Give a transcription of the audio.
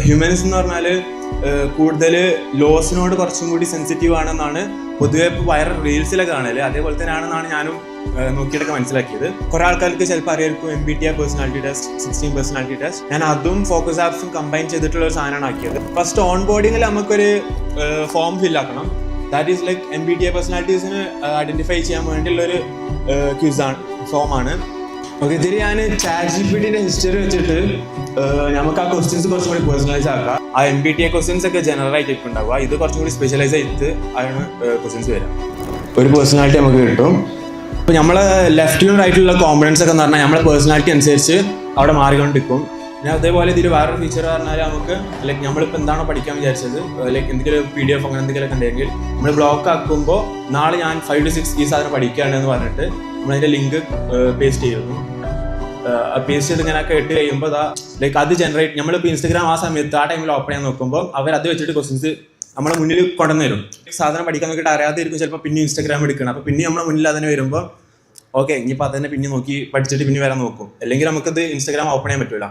Humans എന്ന് പറഞ്ഞാൽ കൂടുതൽ ലോസിനോട് കുറച്ചും കൂടി സെൻസിറ്റീവ് ആണെന്നാണ് പൊതുവെ ഇപ്പോൾ വൈറൽ റീൽസിലൊക്കെ കാണല്. അതേപോലെ തന്നെ ആണെന്നാണ് ഞാനും നോക്കിയിട്ടൊക്കെ മനസ്സിലാക്കിയത്. കുറെ ആൾക്കാർക്ക് ചിലപ്പോൾ അറിയായിരിക്കും MBTI personality test, 16 personality test. ഞാൻ അതും ഫോക്കസ് ആപ്സും കമ്പൈൻ ചെയ്തിട്ടുള്ള ഒരു സാധനമാണ് ആക്കിയത്. ഫസ്റ്റ് ഓൺ ബോർഡിങ്ങിൽ നമുക്കൊരു ഫോം ഫില്ലാക്കണം. ദാറ്റ് ഈസ് ലൈക്ക് MBTI പേഴ്സണാലിറ്റീസിന് ഐഡന്റിഫൈ ചെയ്യാൻ വേണ്ടിയുള്ളൊരു ക്വിസാണ്, ഫോമാണ്. ഓക്കെ, ഇതിൽ ഞാൻ ChatGPTന്റെ ഹിസ്റ്ററി വെച്ചിട്ട് നമുക്ക് ആ ക്വസ്റ്റ്യൻസ് കുറച്ചും കൂടി പേഴ്സണലൈസ് ആക്കാം. ആ MBTI ക്വസ്റ്റ്യൻസ് ഒക്കെ ജനറൽ ആയിട്ട് ഉണ്ടാവുക, ഇത് കുറച്ചും കൂടി സ്പെഷ്യലൈസ് ചെയ്തിട്ട് ആണ് ക്വസ്റ്റ്യൻസ് വരാം. ഒരു പേഴ്സണാലിറ്റി നമുക്ക് കിട്ടും. ഇപ്പോൾ നമ്മളെ ലെഫ്റ്റിലും റൈറ്റിലുള്ള കോമ്പണൻസ് ഒക്കെ എന്ന് പറഞ്ഞാൽ നമ്മളെ പേഴ്സണാലിറ്റി അനുസരിച്ച് അവിടെ മാറിക്കൊണ്ടിരിക്കും. പിന്നെ അതേപോലെ ഇതിൽ വേറൊരു ഫീച്ചർ പറഞ്ഞാൽ നമുക്ക് ലൈക്ക് നമ്മളിപ്പോൾ എന്താണോ പഠിക്കാൻ വിചാരിച്ചത്, ലൈക്ക് എന്തെങ്കിലും PDF അങ്ങനെ എന്തെങ്കിലുമൊക്കെ ഉണ്ടെങ്കിൽ നമ്മൾ ബ്ലോക്ക് ആക്കുമ്പോൾ നാളെ ഞാൻ 5 to 6 ഈ സാധനം പഠിക്കുകയാണെന്ന് പറഞ്ഞിട്ട് നമ്മളതിൻ്റെ ലിങ്ക് പേസ്റ്റ് ചെയ്യുന്നു. പേസ്റ്റ് ചെയ്ത് ഇങ്ങനെ ഇട്ട് കഴിയുമ്പോൾ ലൈക്ക് അത് ജനറേറ്റ്, നമ്മളിപ്പോൾ Instagram ആ സമയത്ത് ആ ടൈമിൽ ഓപ്പൺ ചെയ്യാൻ നോക്കുമ്പോൾ അവരത് വെച്ചിട്ട് ക്വസ്റ്റ്യൻസ് നമ്മളെ മുന്നിൽ കൊണ്ടുവന്ന് തരും. സാധനം പഠിക്കാൻ നോക്കിയിട്ട് അറിയാതിരിക്കും ചിലപ്പോൾ പിന്നെ Instagram എടുക്കണം. അപ്പോൾ പിന്നെ നമ്മളെ മുന്നിൽ അതിന് വരുമ്പോൾ ഓക്കെ ഇനിയിപ്പോൾ അതന്നെ പിന്നെ നോക്കി പഠിച്ചിട്ട് പിന്നെ വരാൻ നോക്കും. അല്ലെങ്കിൽ നമുക്കത് Instagram ഓപ്പൺ ചെയ്യാൻ പറ്റില്ല.